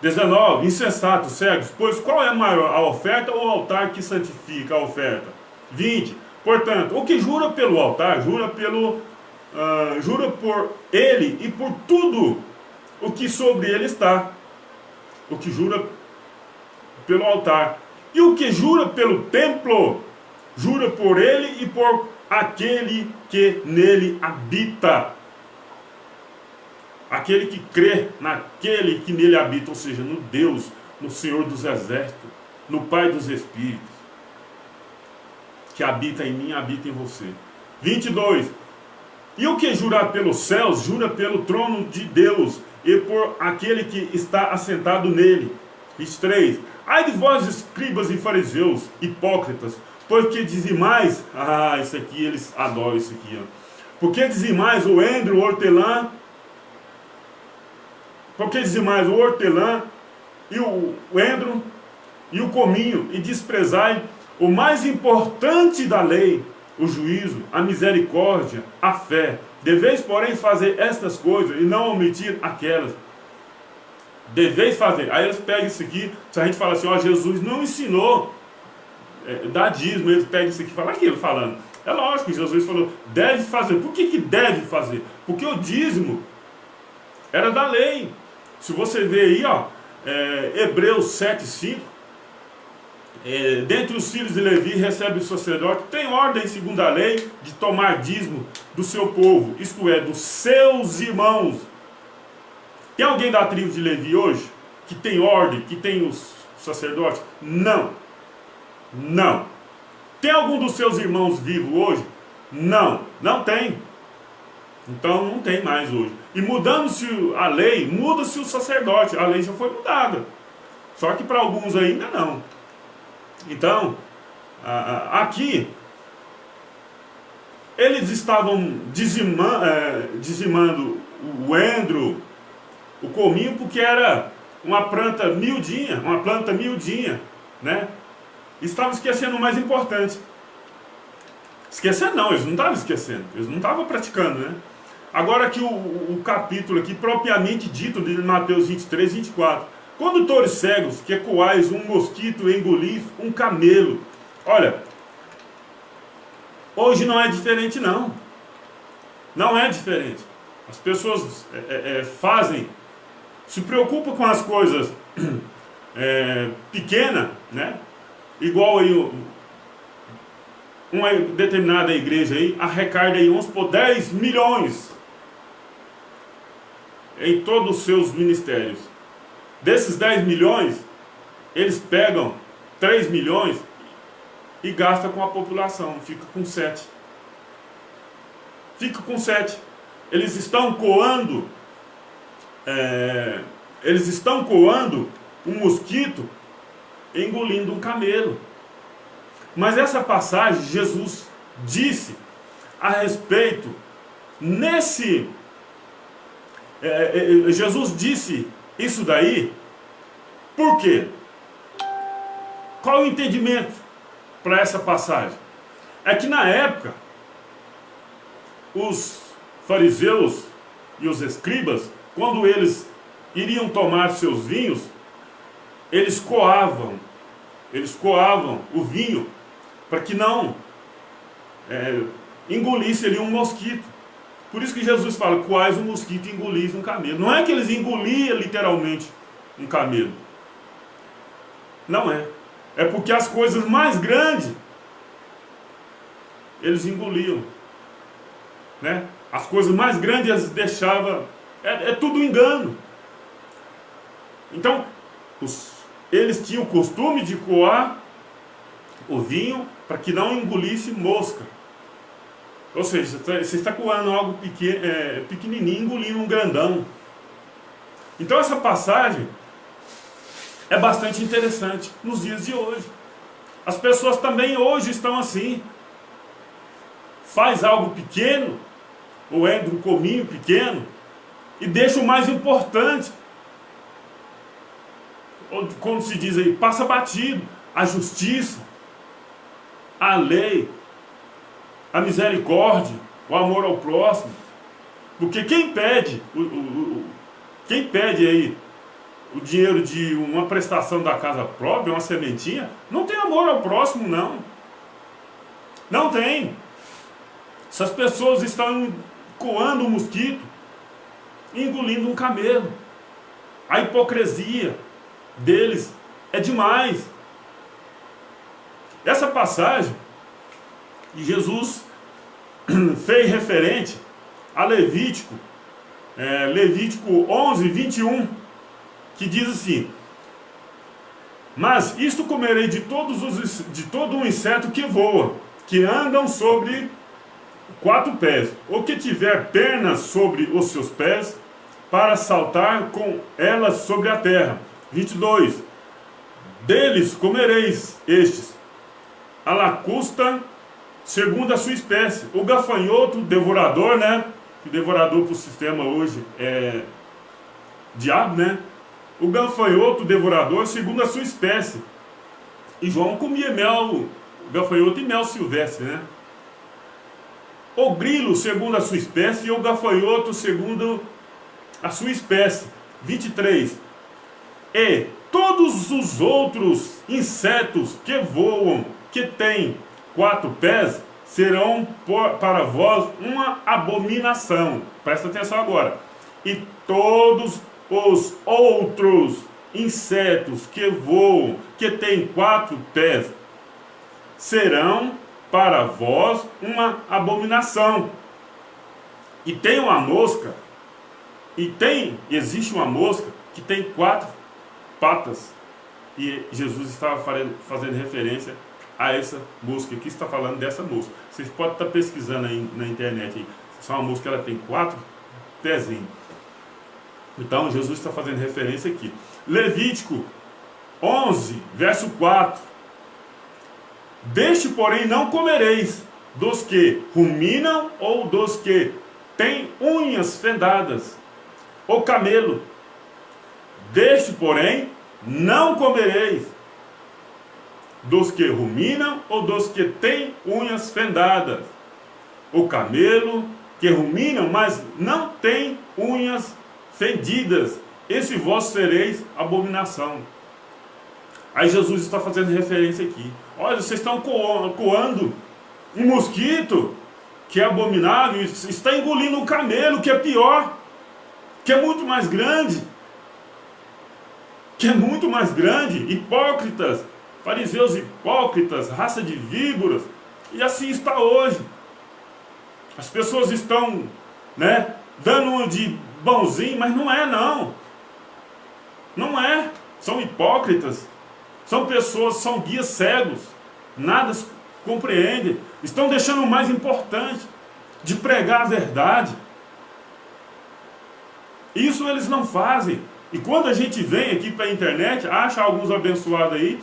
19. Insensatos, cegos, pois qual é maior, a oferta ou o altar que santifica a oferta? 20. Portanto, o que jura pelo altar, jura por ele e por tudo o que sobre ele está. O que jura pelo altar. E o que jura pelo templo, jura por ele e por aquele que nele habita. Aquele que crê naquele que nele habita, ou seja, no Deus, no Senhor dos Exércitos, no Pai dos Espíritos, que habita em mim, habita em você. 22. E o que jurar pelos céus, jura pelo trono de Deus e por aquele que está assentado nele. 23. Ai de vós, escribas e fariseus, hipócritas, porque dizimais, isso aqui eles adoram isso aqui, ó. Porque dizimais o endro, o hortelã, porque dizimais o hortelã e o endro e o cominho, e desprezai o mais importante da lei, o juízo, a misericórdia, a fé. Deveis, porém, fazer estas coisas e não omitir aquelas. Deveis fazer. Aí eles pegam isso aqui, se a gente fala assim, ó, Jesus não ensinou dar dízimo, eles pegam isso aqui e falam aquilo falando. É lógico que Jesus falou, deve fazer. Por que deve fazer? Porque o dízimo era da lei. Se você vê aí, ó, Hebreus 7:5, dentre os filhos de Levi recebe o sacerdote, tem ordem segundo a lei de tomar dízimo do seu povo, isto é, dos seus irmãos. Tem alguém da tribo de Levi hoje que tem ordem, que tem os sacerdotes? Não. Não. Tem algum dos seus irmãos vivo hoje? Não. Não tem. Então não tem mais hoje. E mudando-se a lei, muda-se o sacerdote. A lei já foi mudada. Só que para alguns ainda não. Então, aqui, eles estavam dizimando o endro, o cominho, porque era uma planta miudinha, né? Estavam esquecendo o mais importante. Esquecendo não, eles não estavam esquecendo, eles não estavam praticando, né? Agora aqui o capítulo aqui, propriamente dito, de Mateus 23:24. Condutores cegos, que coais um mosquito e engolis um camelo. Olha, hoje não é diferente não. Não é diferente. As pessoas fazem, se preocupam com as coisas pequenas, né? Igual aí uma determinada igreja aí arrecada aí, vamos por 10 milhões em todos os seus ministérios. Desses 10 milhões, eles pegam 3 milhões e gasta com a população, fica com 7. Fica com 7. Eles estão coando, um mosquito engolindo um camelo. Mas essa passagem, Jesus disse a respeito, Jesus disse isso daí, por quê? Qual o entendimento para essa passagem? É que na época, os fariseus e os escribas, quando eles iriam tomar seus vinhos, eles coavam o vinho para que não engolisse ali um mosquito. Por isso que Jesus fala, coais um mosquito e engolis um camelo. Não é que eles engoliam literalmente um camelo. Não é. É porque as coisas mais grandes eles engoliam, né? As coisas mais grandes eles deixavam. É tudo engano. Então, eles tinham o costume de coar o vinho para que não engolisse mosca. Ou seja, você está coando algo pequenininho, engolindo um grandão. Então essa passagem é bastante interessante nos dias de hoje. As pessoas também hoje estão assim. Faz algo pequeno, ou entra um cominho pequeno, e deixa o mais importante. Ou, como se diz aí, passa batido. A justiça, a lei, a misericórdia, o amor ao próximo. Porque quem pede aí o dinheiro de uma prestação da casa própria, uma sementinha, não tem amor ao próximo, não. Não tem. Essas pessoas estão coando um mosquito e engolindo um camelo. A hipocrisia deles é demais. Essa passagem de Jesus fez referente a Levítico 11, 21, que diz assim: mas isto comerei de todo um inseto que voa, que andam sobre 4 pés, ou que tiver pernas sobre os seus pés, para saltar com elas sobre a terra. 22. Deles comereis estes, a lacusta segundo a sua espécie. O gafanhoto devorador, né? Que devorador para o sistema hoje é diabo, né? O gafanhoto devorador segundo a sua espécie. E João comia mel, gafanhoto e mel silvestre, né? O grilo segundo a sua espécie e o gafanhoto segundo a sua espécie. 23. E todos os outros insetos que voam, que têm 4 pés, serão para vós uma abominação. Presta atenção agora. E todos os outros insetos que voam, que têm 4 pés, serão para vós uma abominação. E tem uma mosca, existe uma mosca que tem 4 patas. E Jesus estava fazendo referência a essa mosca. Aqui está falando dessa mosca. Vocês podem estar pesquisando aí na internet. Aí. Se é uma mosca, ela tem 4 pezinhos. Então Jesus está fazendo referência aqui. Levítico 11, verso 4. Deste, porém, não comereis, dos que ruminam ou dos que têm unhas fendadas, o camelo. Deste, porém, não comereis, dos que ruminam ou dos que têm unhas fendadas, o camelo, que ruminam, mas não têm unhas fendidas, esse vós sereis abominação. Aí Jesus está fazendo referência aqui. Olha, vocês estão coando um mosquito, que é abominável, está engolindo um camelo, que é pior, que é muito mais grande. Hipócritas, fariseus hipócritas, raça de víboras. E assim está hoje. As pessoas estão, né, dando uma de bonzinho, mas não é, não. Não é. São hipócritas. São pessoas, são guias cegos. nada compreendem, estão deixando o mais importante, de pregar a verdade. Isso eles não fazem. E quando a gente vem aqui para a internet, acha alguns abençoados aí,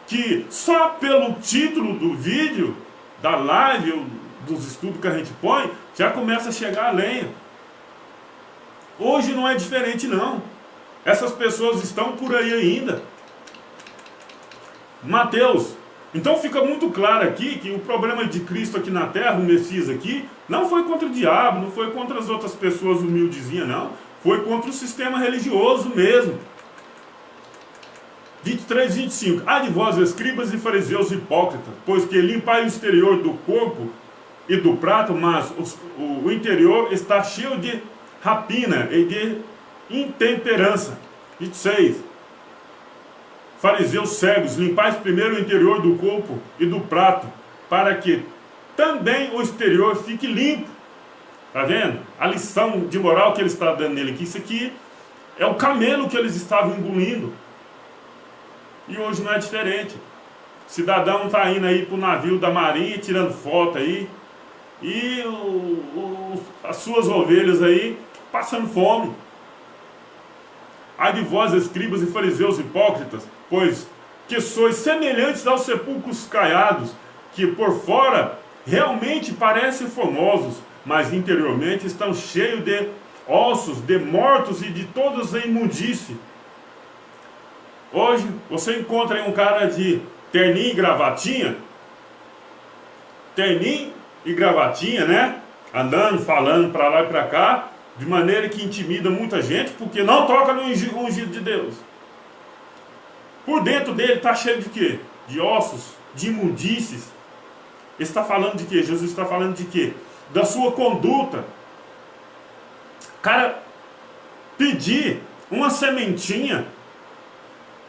que só pelo título do vídeo, da live, dos estudos que a gente põe, já começa a chegar a lenha. Hoje não é diferente não. Essas pessoas estão por aí ainda. Mateus. Então fica muito claro aqui que o problema de Cristo aqui na terra, o Messias aqui, não foi contra o diabo, não foi contra as outras pessoas humildezinhas, não. Foi contra o sistema religioso mesmo. 23, 25. Ai de vós, escribas e fariseus hipócritas, pois que limpai o exterior do corpo e do prato, mas o interior está cheio de rapina e de intemperança. 26. Fariseus cegos, limpais primeiro o interior do corpo e do prato, para que também o exterior fique limpo. Está vendo? A lição de moral que ele está dando nele aqui, isso aqui é o camelo que eles estavam engolindo. E hoje não é diferente. O cidadão está indo aí para o navio da marinha, tirando foto aí, e as suas ovelhas aí passando fome. Ai de vós, escribas e fariseus hipócritas, pois que sois semelhantes aos sepulcros caiados, que por fora realmente parecem formosos, mas interiormente estão cheios de ossos, de mortos e de todas a imundície. Hoje você encontra aí um cara de terninho e gravatinha, né? Andando, falando para lá e para cá, de maneira que intimida muita gente, porque não toca no ungido de Deus. Por dentro dele está cheio de quê? De ossos, de imundícies. Ele está falando de quê? Jesus está falando de quê? Da sua conduta. Cara, pedir uma sementinha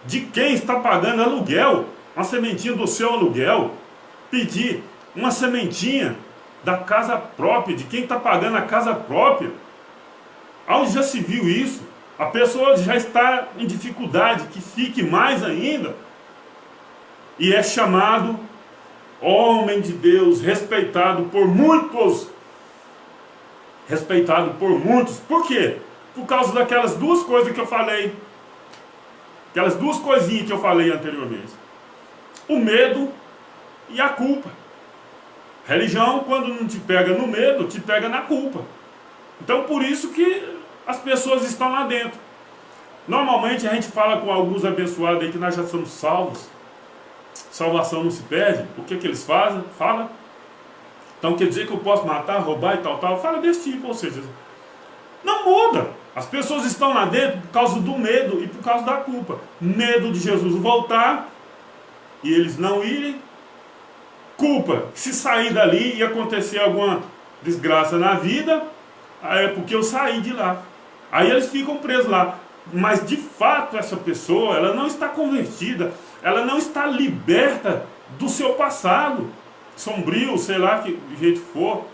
de quem está pagando aluguel, uma sementinha do seu aluguel, pedir uma sementinha da casa própria, de quem está pagando a casa própria. Onde já se viu isso? A pessoa já está em dificuldade, que fique mais ainda, e é chamado homem de Deus, respeitado por muitos. Por quê? Por causa daquelas duas coisas que eu falei. Aquelas duas coisinhas que eu falei anteriormente. O medo e a culpa. Religião, quando não te pega no medo, te pega na culpa. Então, por isso que as pessoas estão lá dentro. Normalmente a gente fala com alguns abençoados aí que nós já somos salvos. Salvação não se perde. O que eles fazem? Fala. Então quer dizer que eu posso matar, roubar e tal. Fala desse tipo, ou seja, não muda. As pessoas estão lá dentro por causa do medo e por causa da culpa. Medo de Jesus voltar e eles não irem. Culpa, se sair dali e acontecer alguma desgraça na vida, é porque eu saí de lá. Aí eles ficam presos lá. Mas de fato essa pessoa, ela não está convertida, ela não está liberta do seu passado sombrio, sei lá que jeito for.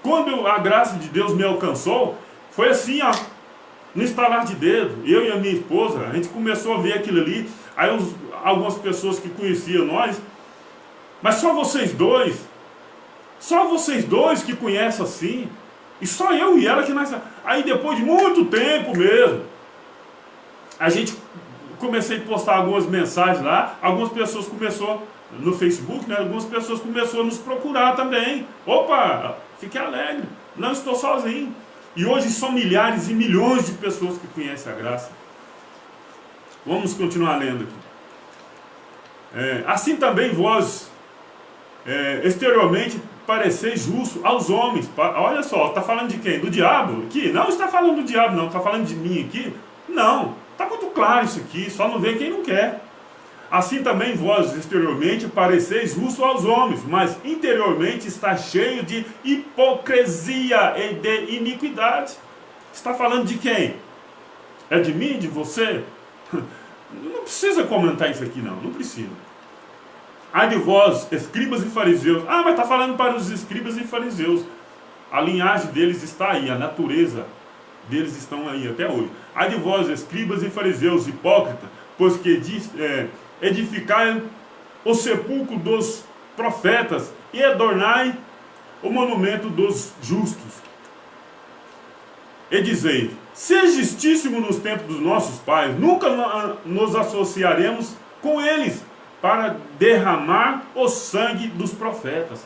Quando a graça de Deus me alcançou, foi assim, ó, no estalar de dedo. Eu e a minha esposa, a gente começou a ver aquilo ali. Aí algumas pessoas que conheciam nós, mas só vocês dois que conhecem assim. E só eu e ela que nós... Aí depois de muito tempo mesmo, a gente comecei a postar algumas mensagens lá, algumas pessoas começou no Facebook, né? Algumas pessoas começaram a nos procurar também. Opa, fique alegre, não estou sozinho. E hoje são milhares e milhões de pessoas que conhecem a graça. Vamos continuar lendo aqui. Assim também vós, exteriormente, pareceis justo aos homens. Olha só, está falando de quem? Do diabo? Aqui? Não está falando do diabo, não. Está falando de mim aqui? Não. Está muito claro isso aqui, só não vê quem não quer. Assim também vós, exteriormente, pareceis justo aos homens, mas interiormente está cheio de hipocrisia e de iniquidade. Está falando de quem? É de mim, de você? Não precisa comentar isso aqui, não. Não precisa. Ai de vós, escribas e fariseus. Ah, mas está falando para os escribas e fariseus. A linhagem deles está aí, a natureza deles estão aí até hoje. Ai de vós, escribas e fariseus, hipócritas, pois que edificai o sepulcro dos profetas e adornai o monumento dos justos. E dizei: se existíssemos nos tempos dos nossos pais, nunca nos associaremos com eles para derramar o sangue dos profetas.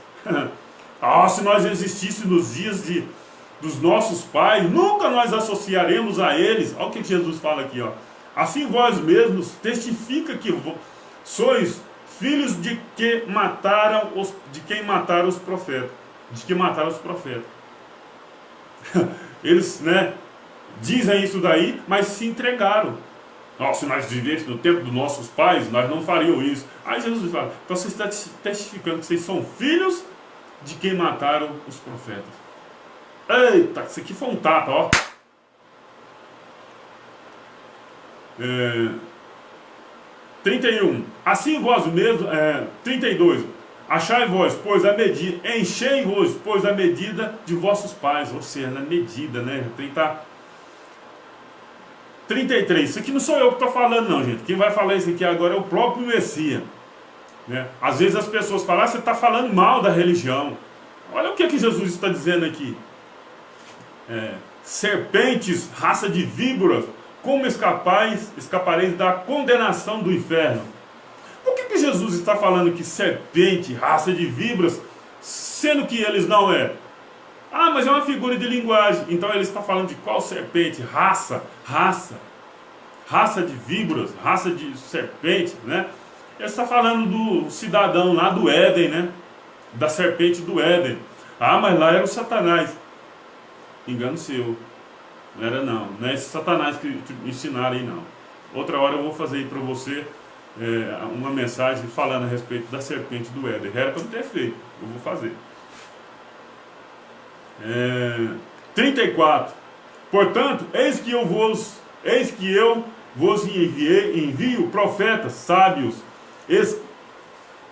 Se nós existíssemos nos dias dos nossos pais, nunca nós associaremos a eles. Olha o que Jesus fala aqui, ó. Assim vós mesmos testifica que sois filhos de quem mataram os profetas. De que mataram os profetas. Eles, dizem isso daí, mas se entregaram. Se nós vivêssemos no tempo dos nossos pais, nós não faríamos isso. Aí Jesus fala: então você está testificando que vocês são filhos de quem mataram os profetas. Eita, isso aqui foi um tapa, ó. 31. Assim vós mesmos, 32. Achai vós, pois a medida, enchei-vos, pois a medida de vossos pais. Ou seja, na medida, 33. Isso aqui não sou eu que estou falando, não, gente. Quem vai falar isso aqui agora é o próprio Messias. Às vezes as pessoas falam: você está falando mal da religião. Olha o que Jesus está dizendo aqui. Serpentes, raça de víboras, como escapareis da condenação do inferno? Por que Jesus está falando que serpente, raça de víboras, sendo que eles não é? Mas é uma figura de linguagem. Então ele está falando de qual serpente? Raça de víboras, raça de serpente, Ele está falando do cidadão lá do Éden, da serpente do Éden. Mas lá era o Satanás. Engano seu. Não era não. Não é esse Satanás que te ensinaram aí, não. Outra hora eu vou fazer aí para você uma mensagem falando a respeito da serpente do Éden. Era para não ter feito. Eu vou fazer. 34. Portanto, eis que eu vos envio profetas, sábios,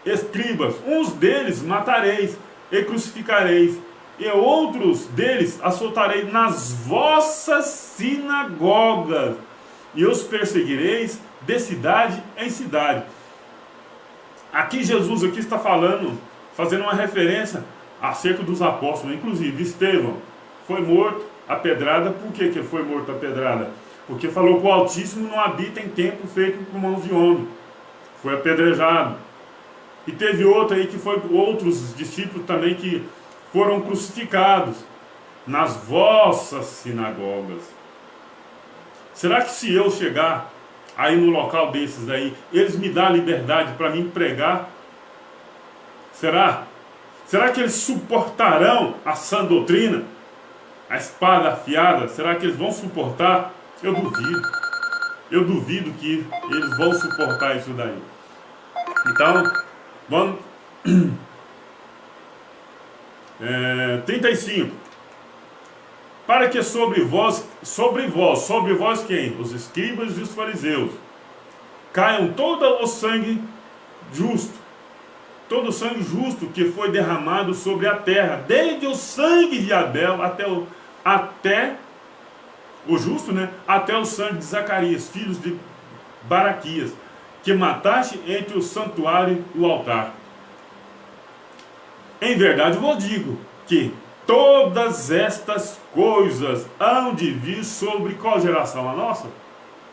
escribas. Uns deles matareis e crucificareis, e outros deles açoitarei nas vossas sinagogas, e os perseguireis de cidade em cidade. Aqui Jesus está fazendo uma referência acerca dos apóstolos. Inclusive Estevão foi morto a pedrada. Por que foi morto a pedrada? Porque falou que o Altíssimo não habita em templo feito por mãos de homem. Foi apedrejado. E teve outro aí que foi outros discípulos também que foram crucificados nas vossas sinagogas. Será que se eu chegar aí no local desses daí, eles me dão liberdade para mim pregar? Será? Será que eles suportarão a sã doutrina? A espada afiada? Será que eles vão suportar? Eu duvido. Eu duvido que eles vão suportar isso daí. Então, vamos... 35. Para que sobre vós quem? Os escribas e os fariseus, caiam todo o sangue justo, todo o sangue justo que foi derramado sobre a terra, desde o sangue de Abel até o justo, até o sangue de Zacarias, filhos de Baraquias, que mataste entre o santuário e o altar. Em verdade vos digo que todas estas coisas hão de vir sobre qual geração? A nossa?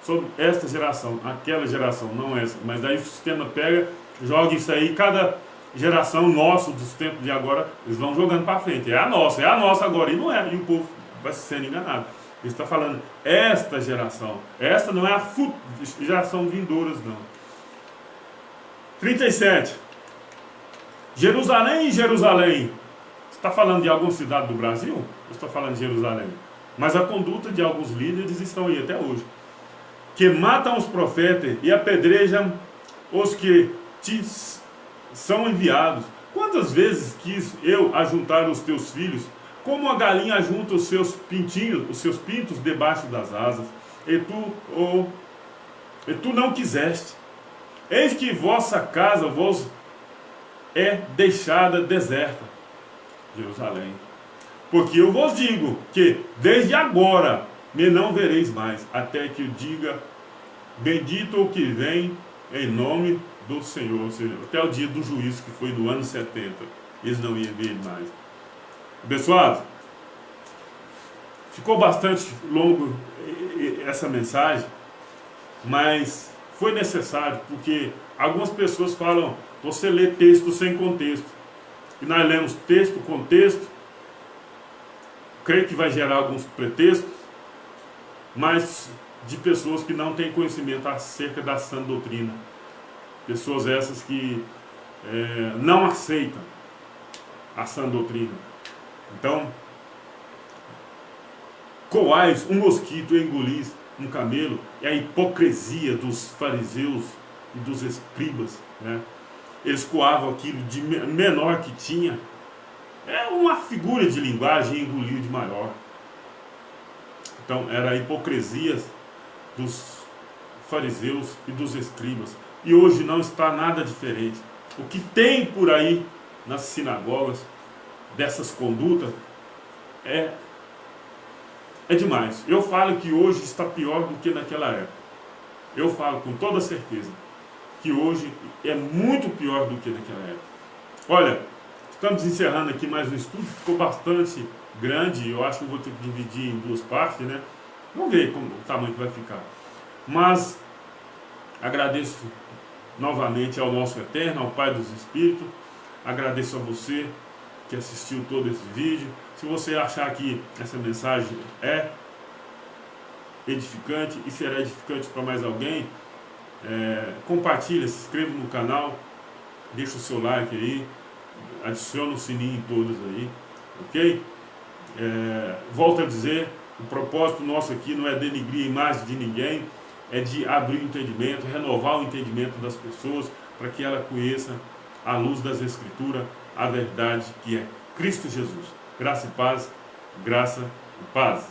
Sobre esta geração, aquela geração, não essa. Mas daí o sistema pega, joga isso aí, cada geração nossa, dos tempos de agora, eles vão jogando para frente. É a nossa agora, e não é, e o povo vai sendo enganado. Ele está falando, esta geração, esta não é a geração vindouras, não. 37. Jerusalém, Jerusalém. Está falando de alguma cidade do Brasil? Eu estou falando de Jerusalém. Mas a conduta de alguns líderes estão aí até hoje. Que matam os profetas e apedrejam os que te são enviados. Quantas vezes quis eu ajuntar os teus filhos, como a galinha ajunta os seus pintos debaixo das asas, e tu não quiseste. Eis que vossa casa vos é deixada deserta, Jerusalém. Porque eu vos digo que desde agora me não vereis mais, até que eu diga: bendito o que vem em nome do Senhor, ou seja, até o dia do juízo, que foi no ano 70. Eles não iam ver ele mais. Abençoado, ficou bastante longo essa mensagem, mas foi necessário, porque algumas pessoas falam, você lê texto sem contexto. E nós lemos texto, contexto, creio que vai gerar alguns pretextos, mas de pessoas que não têm conhecimento acerca da sã doutrina. Pessoas essas que não aceitam a sã doutrina. Então, coais um mosquito e engolis um camelo é a hipocrisia dos fariseus e dos escribas, né? Eles coavam aquilo de menor que tinha. É uma figura de linguagem, engoliu de maior. Então, era a hipocrisia dos fariseus e dos escribas. E hoje não está nada diferente. O que tem por aí nas sinagogas dessas condutas é demais. Eu falo que hoje está pior do que naquela época. Eu falo com toda certeza que hoje é muito pior do que naquela época. Olha, estamos encerrando aqui mais um estudo, ficou bastante grande, eu acho que vou ter que dividir em duas partes, né? Vamos ver como o tamanho que vai ficar. Mas agradeço novamente ao nosso Eterno, ao Pai dos Espíritos, agradeço a você que assistiu todo esse vídeo. Se você achar que essa mensagem é edificante e será edificante para mais alguém, compartilha, se inscreva no canal, deixa o seu like aí, adiciona o sininho em todos aí, ok? Volto a dizer, o propósito nosso aqui não é denigrir a imagem de ninguém, é de abrir o entendimento, renovar o entendimento das pessoas, para que ela conheça à luz das Escrituras a verdade que é Cristo Jesus. Graça e paz, graça e paz.